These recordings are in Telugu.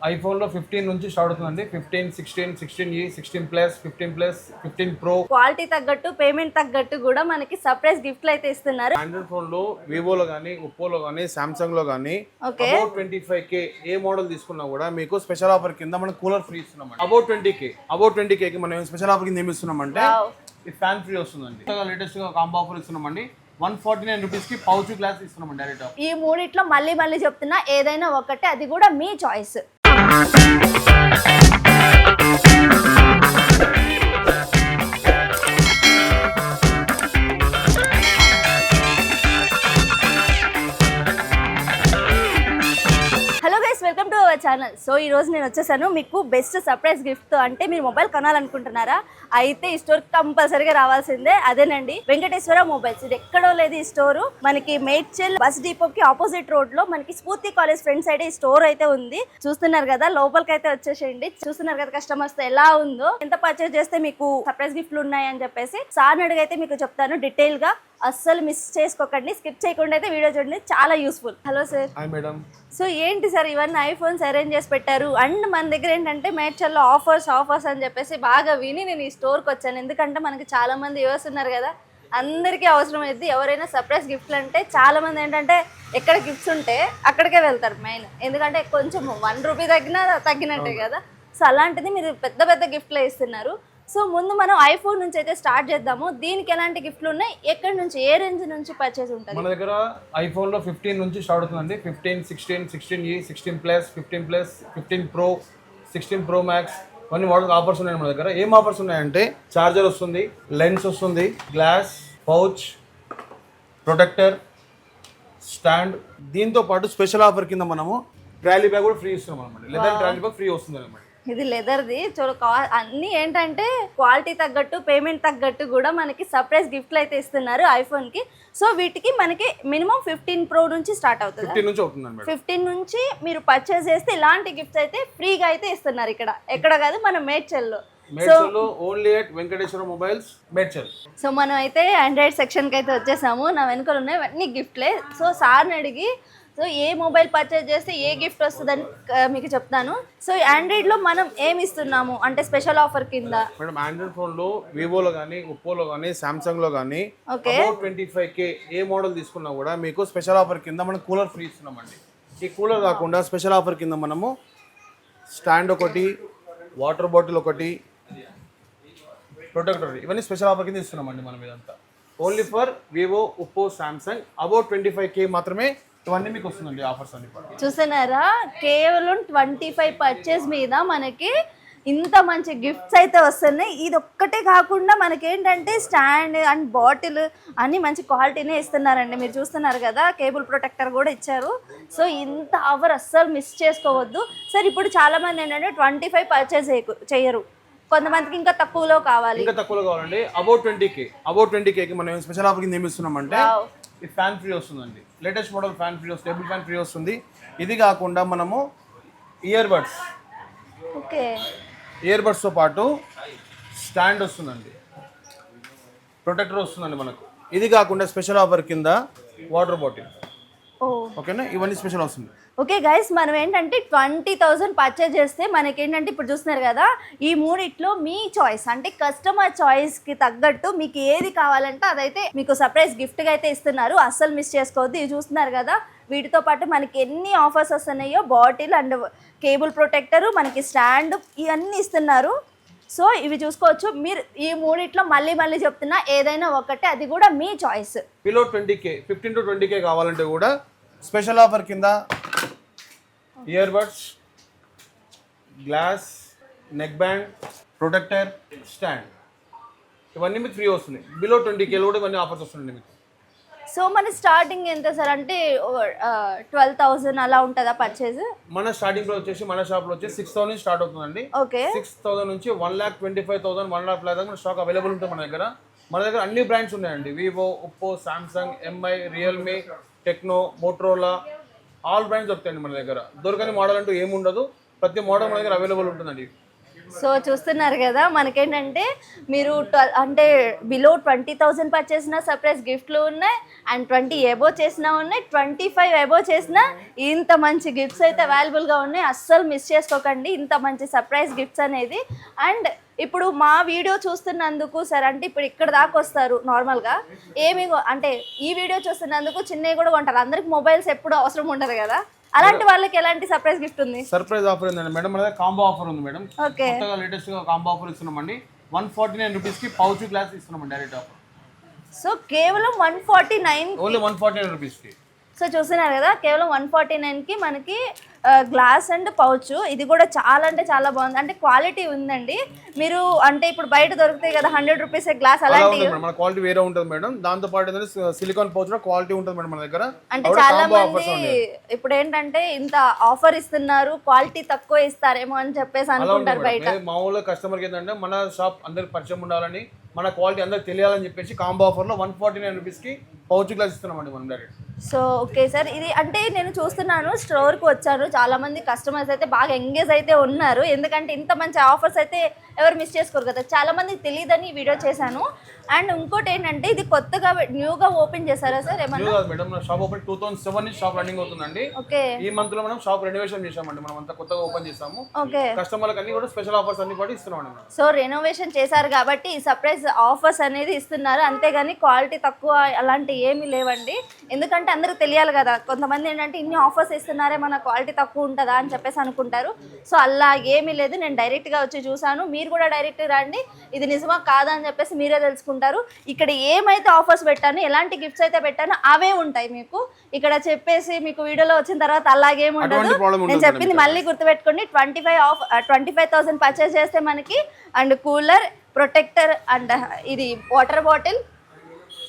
ఐఫోన్ లో 15 నుంచి స్టార్ట్ అవుతుందండి. 15, 16, 16e, 16 plus, 15 plus, 15 pro. Quality తగ్గట్టు పేమెంట్ తగ్గట్టు కూడా మనకి సర్ప్రైజ్ గిఫ్ట్లు అయితే ఇస్తున్నారు. ఆండ్రాయిడ్ ఫోన్ లో వివోలో కానీ, ఒప్పోలో కానీ, సామ్సంగ్ లో కానీ okay. About 25K A model తీసుకున్నా కూడా మీకు స్పెషల్ ఆఫర్ కింద మనం కూలర్ ఫ్రీ ఇస్తున్నాం. అబౌట్ 20K కి మనం స్పెషల్ ఆఫర్ కింద ఏమి ఇస్తున్నామంటే ఈ ఫ్యాన్ ఫ్రీ వస్తుందండి. లేటెస్ట్ గా కాంబో ఆఫర్ ఇస్తున్నామండి. 149 రూపీస్ కి పౌచ్ గ్లాస్ ఇస్తున్నాం డైరెక్ట్. ఈ మూడిట్లో మళ్ళీ చెప్తున్నా, ఏదైనా ఒకటి, అది కూడా మీ choice. Welcome to our channel. So ఈ రోజు నేను వచ్చేసాను మీకు బెస్ట్ సర్ప్రైజ్ గిఫ్ట్. అంటే మీరు మొబైల్ కొనాలనుకుంటున్నారా, అయితే ఈ స్టోర్ కంపల్సరీగా రావాల్సిందే. అదేనండి, వెంకటేశ్వర మొబైల్స్. ఇది ఎక్కడో లేదు ఈ స్టోర్. మనకి మేడ్చల్ బస్ డిపోకి ఆపోజిట్ రోడ్ లో మనకి స్ఫూర్తి కాలేజ్ ఫ్రంట్ సైడ్ ఈ స్టోర్ అయితే ఉంది. చూస్తున్నారు కదా, లోపలికి అయితే వచ్చేసేయండి. చూస్తున్నారు కదా కస్టమర్స్ ఎలా ఉందో, ఎంత పర్చేజ్ చేస్తే మీకు సర్ప్రైజ్ గిఫ్ట్లు ఉన్నాయని చెప్పేసి సార్ అడిగైతే మీకు చెప్తాను డీటెయిల్ గా. అస్సలు మిస్ చేసుకోకండి, స్కిప్ చేయకుండా అయితే వీడియో చూడండి, చాలా useful. Hello sir. Hi madam. So ఏంటి సార్ ఇవన్నీ ఐఫోన్స్ అరేంజ్ చేసి పెట్టారు? అండ్ మన దగ్గర ఏంటంటే మేడ్చల్లో ఆఫర్స్ అని చెప్పేసి బాగా విని నేను ఈ స్టోర్కి వచ్చాను. ఎందుకంటే మనకి చాలా మంది యూస్ ఉన్నారు కదా, అందరికీ అవసరం అయింది. ఎవరైనా సర్ప్రైజ్ గిఫ్ట్లు అంటే చాలా మంది ఏంటంటే ఎక్కడ గిఫ్ట్స్ ఉంటే అక్కడికే వెళ్తారు మెయిన్. ఎందుకంటే కొంచెం 1 రూపీ తగ్గినట్టే కదా. సో అలాంటిది మీరు పెద్ద గిఫ్ట్లు ఇస్తున్నారు. సో ముందు మనం ఐఫోన్ నుంచి అయితే స్టార్ట్ చేద్దాము. దీనికి ఎలాంటి గిఫ్ట్లు ఉన్నాయి, ఎక్కడి నుంచి, ఏ రేంజ్ నుంచి పర్చేస్ ఉంటుంది? మన దగ్గర ఐఫోన్ లో 15 నుంచి స్టార్ట్ అవుతుందండి. 15, 16, 16e, 16 plus, 15 plus, 15 pro, 16 pro max, ఇవన్నీ మోడల్ ఆఫర్స్ ఉన్నాయి మన దగ్గర. ఏం ఆఫర్స్ ఉన్నాయంటే చార్జర్ వస్తుంది, లెన్స్ వస్తుంది, గ్లాస్, పౌచ్, ప్రొటెక్టర్, స్టాండ్. దీంతో పాటు స్పెషల్ ఆఫర్ కింద మనము ట్రాలీ బ్యాగ్ కూడా ఫ్రీ ఇస్తున్నాం అనమాట. లెదర్ ట్రాలీ బ్యాగ్ ఫ్రీ వస్తుంది అనమాట. ఇది లెదర్ది. అన్ని ఏంటంటే క్వాలిటీ తగ్గట్టు పేమెంట్ తగ్గట్టు కూడా మనకి సర్ప్రైజ్ గిఫ్ట్లు అయితే ఇస్తున్నారు ఐఫోన్ కి. సో వీటికి మనకి మినిమం 15 ప్రో నుంచి స్టార్ట్ అవుతుంది. 15 నుంచి మీరు పర్చేస్ చేస్తే ఇలాంటి గిఫ్ట్స్ అయితే ఫ్రీగా అయితే ఇస్తున్నారు. ఎక్కడ కాదు, మన మేడ్చల్లో. Only at Venkateswara mobiles Medchal. So మనం అయితే ఆండ్రాయిడ్ సెక్షన్ కి అయితే వచ్చేసాము. నా వెనుకలు ఉన్నాయి అన్ని గిఫ్ట్లే. సో సార్ని అడిగి సో ఏ మొబైల్ పర్చేజ్ చేస్తే ఏ గిఫ్ట్ వస్తుందని మీకు చెప్తాను. సో ఆండ్రాయిడ్ లో మనం ఏమి ఇస్తున్నాము అంటే స్పెషల్ ఆఫర్ కింద మేడం, ఆండ్రాయిడ్ ఫోన్ లో వివోలో కానీ, ఒప్పోలో కానీ, సామ్సంగ్ లో కానీ ఓకే 25K ఏ మోడల్ తీసుకున్నా కూడా మీకు స్పెషల్ ఆఫర్ కింద మనం కూలర్ ఫ్రీ ఇస్తున్నామండి. ఈ కూలర్ కాకుండా స్పెషల్ ఆఫర్ కింద మనము స్టాండ్ ఒకటి, వాటర్ బాటిల్ ఒకటి, ప్రొటెక్టర్, ఇవన్నీ స్పెషల్ ఆఫర్ కింద ఇస్తున్నామండి మనం. ఇదంతా only for Vivo, Oppo, Samsung. About 25K మాత్రమే ఇవన్నీ మీకు వస్తుందండి ఆఫర్స్ అన్ని. చూస్తున్నారా, కేవలం 25 పర్చేస్ మీద మనకి ఇంత మంచి గిఫ్ట్స్ అయితే వస్తున్నాయి. ఇది ఒక్కటే కాకుండా మనకేంటంటే స్టాండ్ అండ్ బాటిల్ అన్ని మంచి క్వాలిటీనే ఇస్తున్నారండి. మీరు చూస్తున్నారు కదా, కేబుల్ ప్రొటెక్టర్ కూడా ఇచ్చారు. సో ఇంత ఆఫర్ అస్సలు మిస్ చేసుకోవద్దు సార్. ఇప్పుడు చాలా మంది ఏంటంటే 25 పర్చేస్ చేయరు, కొంతమందికి ఇంకా తక్కువలో కావాలండి. అబౌట్ 20K కి మనం స్పెషల్ ఆఫర్ కింద ఏమి ఇస్తున్నామంటే ఈ ఫ్యాన్ ఫ్రీ వస్తుందండి. లేటెస్ట్ మోడల్ ఫ్యాన్ ఫ్రీ వస్తుంది, టేబుల్ ఫ్యాన్ ఫ్రీ వస్తుంది. ఇది కాకుండా మనము ఇయర్ బడ్స్తో పాటు స్టాండ్ వస్తుందండి, ప్రొటెక్టర్ వస్తుందండి మనకు. ఇది కాకుండా స్పెషల్ ఆఫర్ కింద వాటర్ బాటిల్. ఓకేనా, ఇవన్నీ స్పెషల్ వస్తుంది. ఓకే గైస్, మనం ఏంటంటే 20,000 పర్చేజ్ చేస్తే మనకేంటంటే ఇప్పుడు చూస్తున్నారు కదా, ఈ మూడిట్లో మీ చాయిస్ అంటే కస్టమర్ చాయిస్కి తగ్గట్టు మీకు ఏది కావాలంటే అదైతే మీకు సర్ప్రైజ్ గిఫ్ట్గా అయితే ఇస్తున్నారు. అస్సలు మిస్ చేసుకోవద్దు. ఇవి చూస్తున్నారు కదా, వీటితో పాటు మనకి ఎన్ని ఆఫర్స్ వస్తున్నాయో, బాటిల్ అండ్ కేబుల్ ప్రొటెక్టరు, మనకి స్టాండ్, ఇవన్నీ ఇస్తున్నారు. సో ఇవి చూసుకోవచ్చు. మీరు ఈ మూడిట్లో మళ్ళీ చెప్తున్నా, ఏదైనా ఒకటి, అది కూడా మీ choice. Below 20K, 15 to 20K కావాలంటే కూడా స్పెషల్ ఆఫర్ కింద ear buds, glass, neck band, protector, stand, ఇవన్నీ మీకు ఫ్రీ వస్తుంది. బిలో 20K కూడా ఇవన్నీ ఆఫర్స్ వస్తుంది మీకు. సో మన స్టార్టింగ్ ఎంత సార్ అంటే 12,000 అలా ఉంటుందా పర్చేజ్? మన స్టార్టింగ్ లో వచ్చేసి మన షాప్ లో వచ్చేసి 6,000 నుంచి స్టార్ట్ అవుతుందండి. ఓకే, 6,000 నుంచి 1,25,000, 1,00,000 దాకా మన స్టాక్ అవైలబుల్ ఉంటుంది మన దగ్గర. మన దగ్గర అన్ని బ్రాండ్స్ ఉన్నాయండి. Vivo, Oppo, Samsung, MI, Realme, techno, Motorola, all brands దొరుకుతాయండి మన దగ్గర. దొరకని మోడల్ అంటూ ఏముండదు. ప్రతి మోడల్ మన దగ్గర అవైలబుల్ ఉంటుందండి. సో చూస్తున్నారు కదా మనకేంటంటే మీరు అంటే బిలో 20,000 పర్చేసిన సర్ప్రైజ్ గిఫ్ట్లు ఉన్నాయి అండ్ 20 ఎబో చేసినా ఉన్నాయి 25 ఎబో చేసినా ఇంత మంచి గిఫ్ట్స్ అయితే అవైలబుల్గా ఉన్నాయి. అస్సలు మిస్ చేసుకోకండి ఇంత మంచి సర్ప్రైజ్ గిఫ్ట్స్ అనేది. అండ్ ఇప్పుడు మా వీడియో చూస్తున్నందుకు సార్ అంటే ఇప్పుడు ఇక్కడ దాకా వస్తారు నార్మల్గా అంటే ఈ వీడియో చూస్తున్నందుకు చిన్నవి కూడా కొంటారు. అందరికి మొబైల్స్ ఎప్పుడు అవసరం ఉండదు కదా, అలాంటి వాళ్ళకి ఎలాంటి సర్ప్రైజ్ గిఫ్ట్ ఉంది? సర్ప్రైజ్ ఆఫర్ ఉందండి మేడం, మన కాంబో ఆఫర్ ఉంది మేడం. ఓకే, కొత్తగా లేటెస్ట్ గా కాంబో ఆఫర్ ఇస్తున్నామండి. 149 రూపీస్ కి పౌచ్ గ్లాస్ ఇస్తున్నామండి డైరెక్ట్ ఆఫర్. సో కేవలం 149, ఓన్లీ 149 రూపీస్ కి. సో చూస్తున్నారు కదా కేవలం 149కి మనకి గ్లాస్ అండ్ పౌచ్. ఇది కూడా చాలా అంటే చాలా బాగుంది, అంటే క్వాలిటీ ఉందండి. మీరు అంటే ఇప్పుడు బయట దొరుకుతాయి కదా 100 రూపీస్ గ్లాస్, అలాంటి మన క్వాలిటీ వేరే ఉంటుంది మేడం. దాంతో పాటు ఏంటంటే సిలికాన్ పౌచ్ లో క్వాలిటీ ఉంటుంది మేడం మన దగ్గర. అంటే చాలా మంది ఇప్పుడు ఏంటంటే ఇంత ఆఫర్ ఇస్తున్నారు క్వాలిటీ తక్కువ ఇస్తారేమో అని చెప్పేసి అనుకుంటారు బయట. మామూలుగా కస్టమర్కి ఏంటంటే మన షాప్ అందరికి పరిచయం ఉండాలని, మన క్వాలిటీ అందరికి తెలియాలని చెప్పేసి కాంబో ఆఫర్ లో 149 రూపీస్ కి పౌచ్ గ్లాస్ ఇస్తున్నామండి మనం డైరెక్ట్. సో ఓకే సార్, ఇది అంటే నేను చూస్తున్నాను స్టోర్కి వచ్చాను, చాలా మంది కస్టమర్స్ అయితే బాగా ఎంగేజ్ అయితే ఉన్నారు. ఎందుకంటే ఇంత మంచి ఆఫర్స్ అయితే ఎవరు మిస్ చేసుకోరు కదా, చాలా మందికి తెలియదని వీడియో చేశాను. అండ్ ఇంకోటి ఏంటంటే ఇది కొత్తగా న్యూగా ఓపెన్ చేశారా సార్ ఏమన్నా? మేడం షాప్ ఓపెన్ 2007 నుంచి షాప్ రన్నింగ్ అవుతుందండి. ఓకే, ఈ మంత్ లో మనం షాప్ రెనోవేషన్ చేసామండి, మనం అంతా కొత్తగా ఓపెన్ చేసాము. ఓకే, కస్టమర్లకు అన్ని కూడా స్పెషల్ ఆఫర్స్ అన్ని కూడా ఇస్తున్నామండి. సో రెనోవేషన్ చేశారు కాబట్టి ఈ సర్ప్రైజ్ ఆఫర్స్ అనేది ఇస్తున్నారు, అంతేగాని క్వాలిటీ తక్కువ అలాంటి ఏమీ లేవండి. ఎందుకంటే అందరికి తెలియాలి కదా, కొంతమంది ఏంటంటే ఇన్ని ఆఫర్స్ ఇస్తున్నారే మన క్వాలిటీ తక్కువ ఉంటుందా అని చెప్పేసి అనుకుంటారు. సో అలా ఏమీ లేదు, నేను డైరెక్ట్గా వచ్చి చూసాను, మీరు కూడా డైరెక్ట్ రండి, ఇది నిజమా కాదా అని చెప్పేసి మీరే తెలుసుకుంటారు. ఇక్కడ ఏమైతే ఆఫర్స్ పెట్టాను, ఎలాంటి గిఫ్ట్స్ అయితే పెట్టానో అవే ఉంటాయి మీకు. ఇక్కడ చెప్పేసి మీకు వీడియోలో వచ్చిన తర్వాత అలాగేమి ఉండదు. నేను చెప్పింది మళ్ళీ గుర్తుపెట్టుకోండి, 25,000 పర్చేస్ చేస్తే మనకి అండ్ కూలర్, ప్రొటెక్టర్ అండ్ ఇది వాటర్ బాటిల్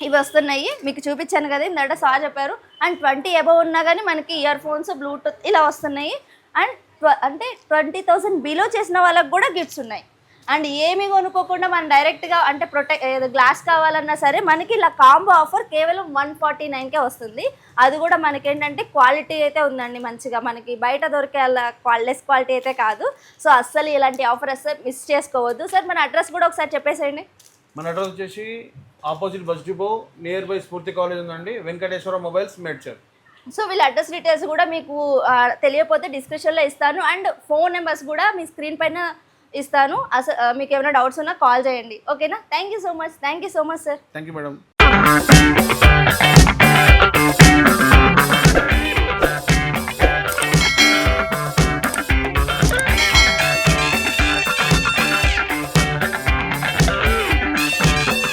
ఇవి వస్తున్నాయి. మీకు చూపించాను కదా ఇందాక సార్ చెప్పారు. అండ్ 20 అబవ్ ఉన్నా కానీ మనకి ఇయర్ ఫోన్స్, బ్లూటూత్ ఇలా వస్తున్నాయి. అండ్ అంటే 20,000 బిలో చేసిన వాళ్ళకి కూడా గిఫ్ట్స్ ఉన్నాయి. అండ్ ఏమి కొనుక్కోకుండా మనం డైరెక్ట్గా అంటే గ్లాస్ కావాలన్నా సరే మనకి ఇలా కాంబో ఆఫర్ కేవలం 149కే వస్తుంది. అది కూడా మనకేంటంటే క్వాలిటీ అయితే ఉందండి మంచిగా, మనకి బయట దొరికే అలా లెస్ క్వాలిటీ అయితే కాదు. సో అస్సలు ఇలాంటి ఆఫర్ అస్సలు మిస్ చేసుకోవద్దు. సార్ మన అడ్రస్ కూడా ఒకసారి చెప్పేసేయండి. మన అడ్రస్ వచ్చేసి opposite bus depot near by స్ఫూర్తి కాలేజ్ ఉందండి, వెంకటేశ్వర మొబైల్స్ మేడ్చర్. సో వీళ్ళ అడ్రస్ డీటెయిల్స్ కూడా మీకు తెలియకపోతే డిస్క్రిప్షన్లో ఇస్తాను. అండ్ ఫోన్ నెంబర్స్ కూడా మీ స్క్రీన్ పైన ఇస్తాను. మీకు ఏమైనా డౌట్స్ ఉన్నా కాల్ చేయండి, ఓకేనా? Thank you so much sir. Thank you madam.